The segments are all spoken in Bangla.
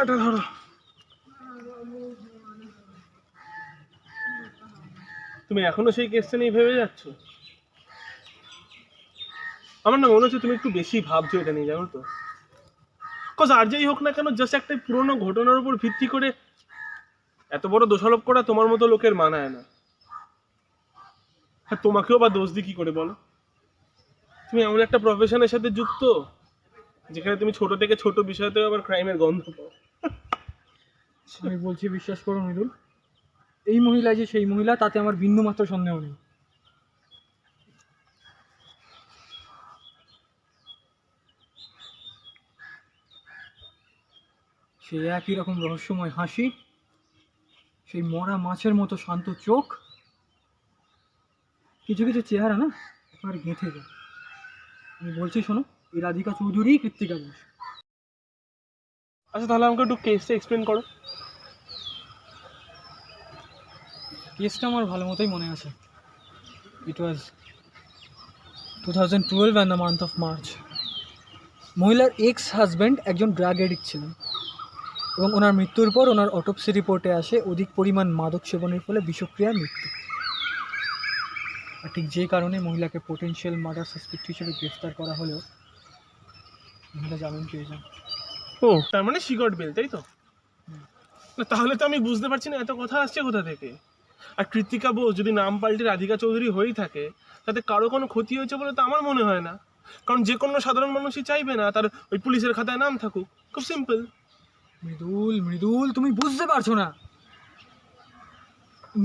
চাটা ধরো। তুমি এখনো সেই কেসটা নিয়ে ভেবে যাচ্ছ? আমার না মনে হচ্ছে তুমি একটু বেশি ভাবছো এটা নিয়ে, জানো তো। কজ আর যাই হোক না কেন, জাস্ট একটা পুরোনো ঘটনার উপর ভিত্তি করে এত বড় দোষারোপ করা তোমার মতো লোকের মানায় না। আর তোমাকেও বা দোষ দিই কি করে বলো? তুমি এমন একটা প্রফেশনের সাথে যুক্ত যেখানে তুমি ছোট থেকে ছোট বিষয়তেও আবার ক্রাইমের গন্ধ পাও। আমি বলছি বিশ্বাস করো মৃদুল, এই মহিলা যে সেই মহিলা তাতে আমার বিন্দু মাত্র সন্দেহ নেই। সে একই রকম রহস্যময় হাসি, সেই মরা মাছের মতো শান্ত চোখ, কিছু কিছু চেহারা না একেবারে গেঁথে যায়। আমি বলছি শোনো, এই রাধিকা চৌধুরী কৃত্তিকা ঘোষ। আচ্ছা তাহলে আমাকে একটু কেসটা এক্সপ্লেন করো। কেসটা আমার ভালো মতোই মনে আছে। ইট ওয়াজ 2012 and the month of March. মহিলার এক্স হাজব্যান্ড একজন ড্রাগ এডিক্ট ছিলেন এবং ওনার মৃত্যুর পর ওনার অটোপসি রিপোর্টে আসে অধিক পরিমাণ মাদক সেবনের ফলে বিষক্রিয়ার মৃত্যু। আর ঠিক যে কারণে মহিলাকে পোটেনশিয়াল মার্ডার সাসপেক্ট হিসেবে গ্রেফতার করা হলেও মহিলা জামিন পেয়ে যান। ও তার মানে শি গট বেল, তাই তো? না, তাহলে তো আমি বুঝতে পারছি না এত কথা আসছে কোথা থেকে। আর কৃত্তিকা বোস যদি নাম পাল্টে রাধিকা চৌধুরী হয়েই থাকে, তাতে কারো কোনো ক্ষতি হয়েছে বলে তো আমার মনে হয় না। কারণ যে কোনো সাধারণ মানুষই চাইবে না তার ওই পুলিশের খাতায় নাম থাকুক। খুব সিম্পল। মৃদুল মৃদুল, তুমি বুঝতে পারছো না।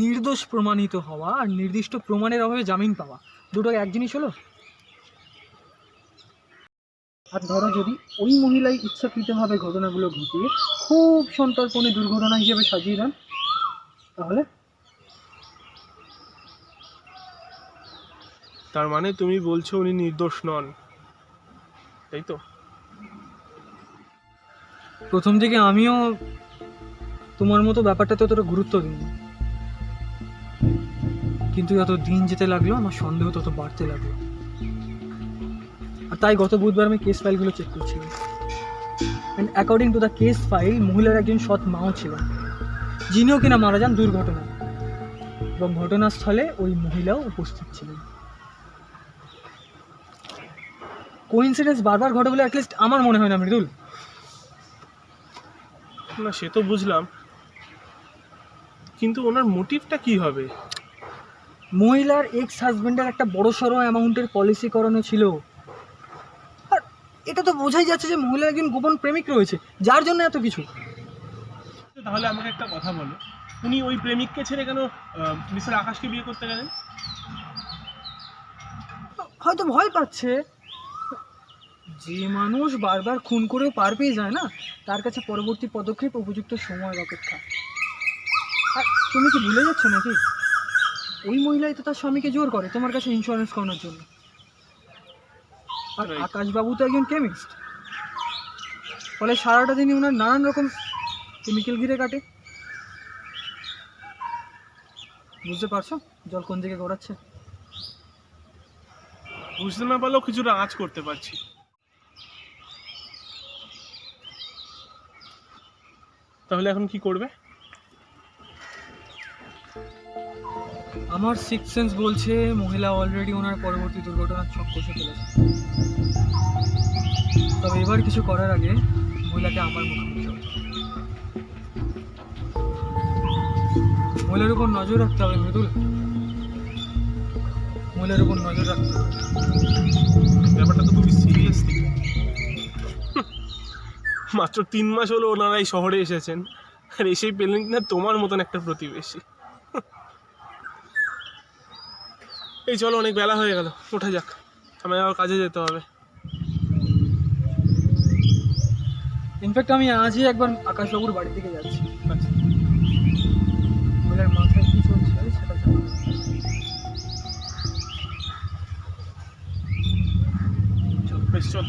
নির্দোষ প্রমাণিত হওয়া আর নির্দিষ্ট প্রমাণের অভাবে জামিন পাওয়া দুটো এক জিনিস হলো? আর ধরো যদি ওই মহিলাই ইচ্ছাকৃতভাবে ঘটনাগুলো ঘটিয়ে খুব সন্তর্পণে দুর্ঘটনা হিসেবে সাজিয়ে দেন, তাহলে? তার মানে তুমি বলছো উনি নির্দোষ নন, তাই তো? প্রথম দিকে আমিও তোমার মতো ব্যাপারটাতে অতটা গুরুত্ব দিইনি, কিন্তু যত দিন যেতে লাগলো আমার সন্দেহ তত বাড়তে লাগলো। আর তাই গত বুধবার আমি কেস ফাইলগুলো চেক করছিলাম। And according to the case file, মহিলার একজন সৎ মাও ছিলেন, যিনিও কিনা মারা যান দুর্ঘটনায়, এবং ঘটনাস্থলে ওই মহিলাও উপস্থিত ছিলেন। কোইন্সিডেন্স বারবার ঘটে বলে অ্যাটলিস্ট আমার মনে হয় না মৃদুল। না সে তো বুঝলাম, কিন্তু ওনার মোটিভটা কি হবে? মহিলার এক্স হাজবেন্ডের একটা বড় সড়ো অ্যামাউন্টের পলিসি করানো ছিল, আর এটা তো বোঝাই যাচ্ছে যে মহিলার একজন গোপন প্রেমিক রয়েছে, যার জন্য এত কিছু। তাহলে আমাকে একটা কথা বলো, উনি ওই প্রেমিককে ছেড়ে কেন মিস্টার আকাশকে বিয়ে করতে গেলেন? হয়তো ভয় পাচ্ছে। যে মানুষ বারবার খুন করেও পার পেয়ে যায় না, তার কাছে পরবর্তী পদক্ষেপ উপযুক্ত সময়ের অপেক্ষা। আর তুমি কি ভুলে যাচ্ছ নাকি, ওই মহিলাই তো তার স্বামীকে জোর করে তোমার কাছে ইন্স্যুরেন্স করানোর জন্য। আর আকাশবাবু তো একজন কেমিস্ট, ফলে সারাটা দিনই ওনার নানান রকম কেমিক্যাল ঘিরে কাটে। বুঝতে পারছো জল কোন দিকে গড়াচ্ছে? বুঝতে না পারলেও কিছুটা আঁচ করতে পারছি। তাহলে এখন কি করবে? আমার সিক্স সেন্স বলছে মহিলা অলরেডি ওনার পরবর্তী দুর্ঘটনার ছক কষে ফেলেছে। তবে এবার কিছু করার আগে মহিলাকে আমার মুখোমুখি হতে হবে। মহিলার উপর নজর রাখতে হবে মৃদুল, মহিলার উপর নজর রাখতে হবে। ব্যাপারটা তো খুবই সিরিয়াস। মাত্র 3 মাস হলো ওনারা এই শহরে এসেছেন, আর এসেই পেলেন না তোমার মতন একটা প্রতিবেশী। এই চলো, অনেক বেলা হয়ে গেল, ওঠা যাক, আমায় আবার কাজে যেতে হবে। ইনফ্যাক্ট আমি আজই একবার আকাশবাবুর বাড়ি থেকে যাচ্ছি। আচ্ছা, মহিলার মাথায় কি চলছে সেটা জানা। চল বেশ, চল।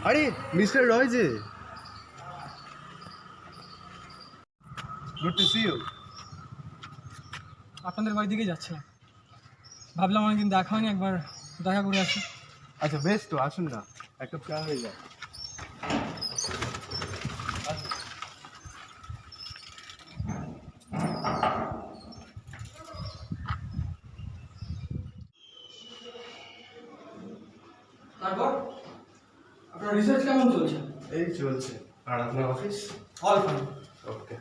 আরে মিস্টার রয় যে, গুড টু সি ইউ। আপনাদের বাড়ি দিকে যাচ্ছিলাম, ভাবলাম অনেকদিন দেখা হয়নি, একবার দেখা করে আসি। আচ্ছা বেশ, তো আসুন না, এক কাপ চা হয়ে যায়। তারপর আপনার রিসার্চ কেমন চলছে? এই চলছে। আর আপনার office? All fine. Okay.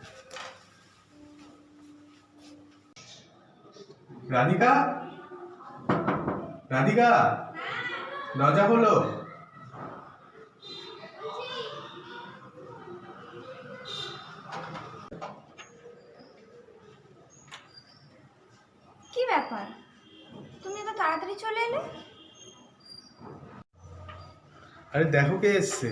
Radhika, Radhika, দরজা খোলো। কি ব্যাপার, তুমি এত তাড়াতাড়ি চলে এলে? আরে দেখো কে এসছে।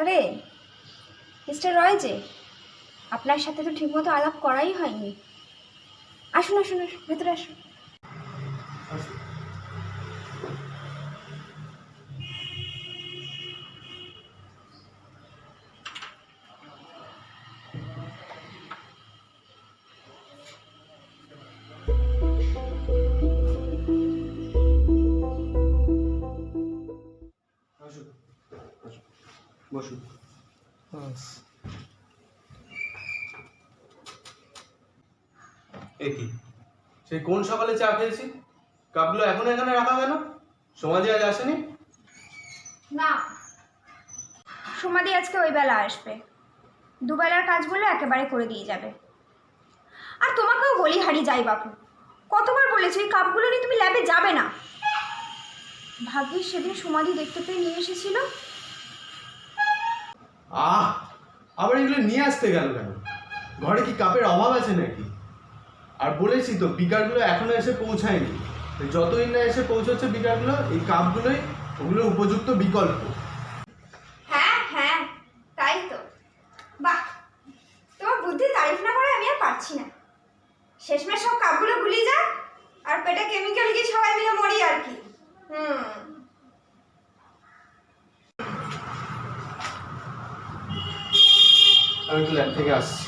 আরে মিস্টার রয় যে, আপনার সাথে তো ঠিকমতো আলাপ করাই হয়নি। আসুন আসুন আসুন, ভেতরে আসুন। বসুন। এ কি, সেই কোন সকালে চা খেয়েছি, কাপগুলো এখনো এখানে রাখা কেন? সমাজে আজ আসেনি? না, সমাধি আজকে ওই বেলা আসবে, দুবেলার কাজগুলো একেবারে করে দিয়ে যাবে। আর তোমাকেও বলি হারি যাই বাপু, কতবার বলেছি এই কাপগুলো নিয়ে তুমি ল্যাবে যাবে না। ভাগ্যিস সেদিন সমাধি দেখতে পেয়ে নিয়ে এসেছিল। আবার এগুলো নিয়ে আসতে গেল কেন? ঘরে কি কাপের অভাব আছে নাকি? আর বলেছি তো, বিকারগুলো এখনো এসে পৌঁছায়নি। যতদিন না এসে পৌঁছচ্ছে বিকারগুলো, এই কাপগুলোই ওগুলোর উপযুক্ত বিকল্প। হ্যাঁ হ্যাঁ, তাই তো। বাহ, তোমার বুদ্ধির তারিফ না করে আমি আর পারছি না। শেষমেশ সব কাপগুলো গুলি যাক, আর পেটে কেমিক্যাল গিয়ে সবাই মিলে মরি আর কি। আমি একটু ল্যাব থেকে আসছি।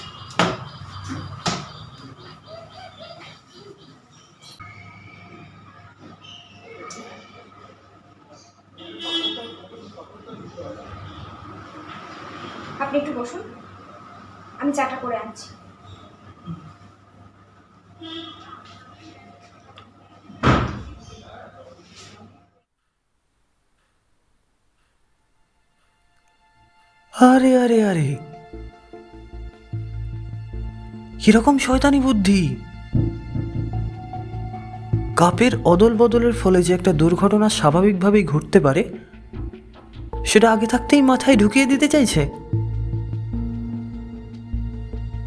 আপনি একটু বসুন, আমি চাটা করে আনছি। আরে আরে আরে, কিরকম শয়তানি বুদ্ধি! কাপের অদল বদলের ফলে যে একটা দুর্ঘটনা স্বাভাবিকভাবেই ঘটতে পারে, সেটা আগে থাকতেই মাথায় ঢুকিয়ে দিতে চাইছে।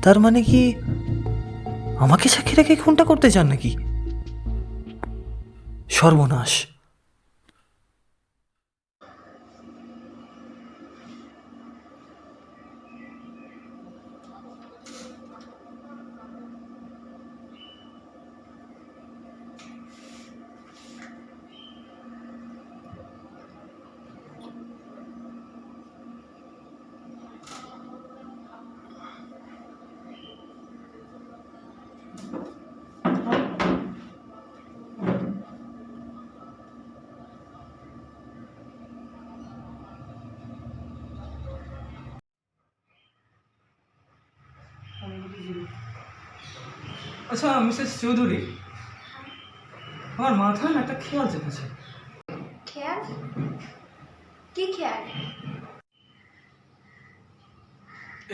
তার মানে কি আমাকে সাক্ষী রেখে খুনটা করতে চান নাকি? সর্বনাশ! আচ্ছা মিসেস চৌধুরী, আমার মাথায় না একটা খেয়াল চেপেছে। খেয়াল? কি খেয়াল?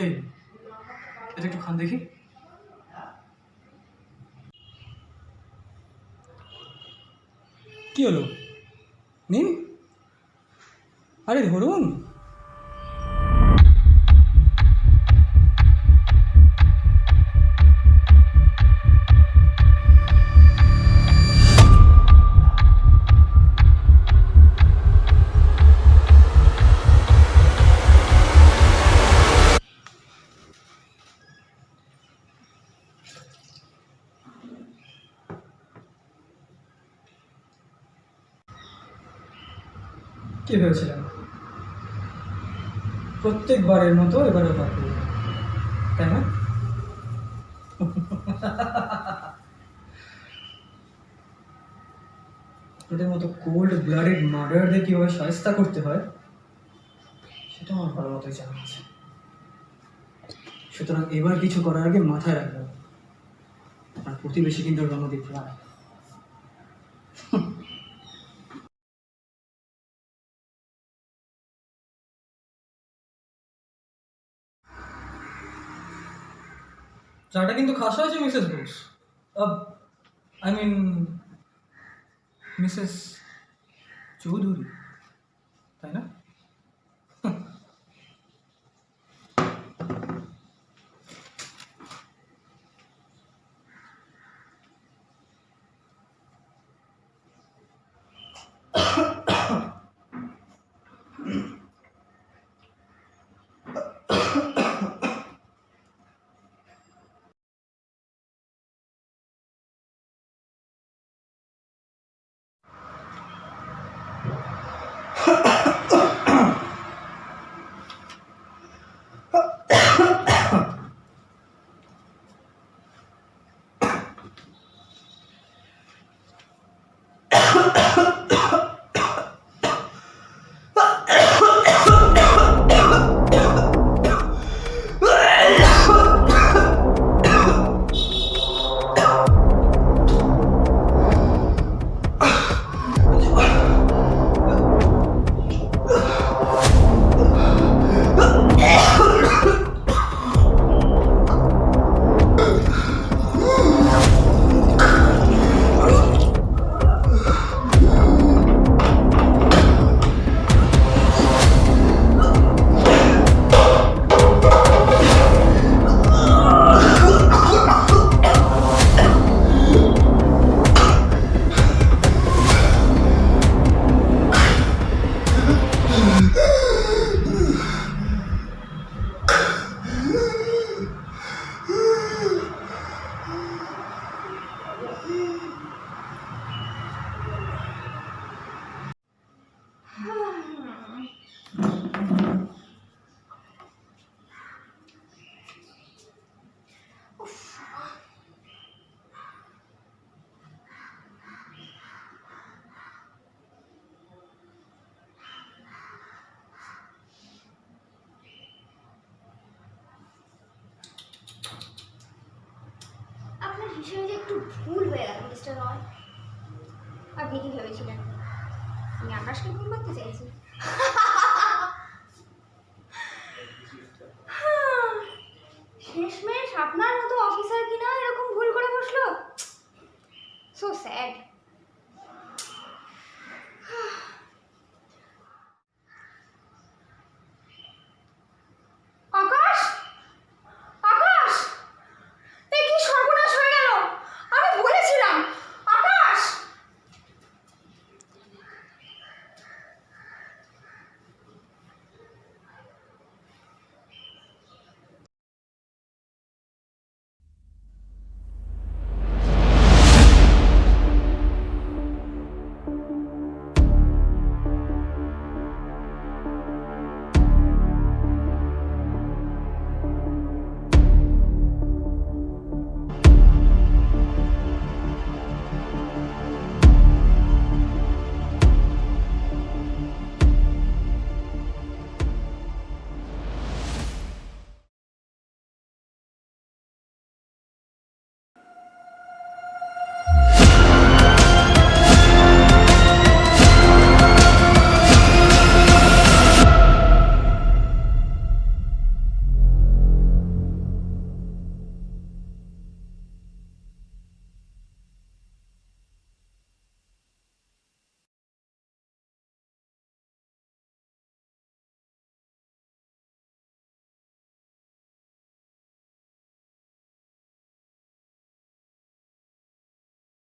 এই, এটা একটু খান দেখি। কি হলো, নিন। আরে ধরুন। কি ভেবেছিলেন প্রত্যেকবারের মতো এবারে পার করব, তাই না? আপনাদের মতো কোল্ড ব্লাডেড মার্ডারদের কীভাবে শায়েস্তা করতে হয় সেটা আমার ভালো মতোই জানা আছে। সুতরাং এবার কিছু করার আগে মাথায় রাখবেন আপনার প্রতিবেশী কিন্তু রণদীপ রায়। চাটা কিন্তু খাসা হয়েছে Mrs Bose, I mean Mrs Chowdhury, তাই না? আপনার হিসেবে যে একটু ভুল হয়ে গেল মিস্টার রয়। আপনি কি ভেবেছিলেন আমি আকাশকে ভুল করতে চাইছি? শেষমেশ আপনার মতো অফিসার কিনা এরকম ভুল করে বসলো। So sad.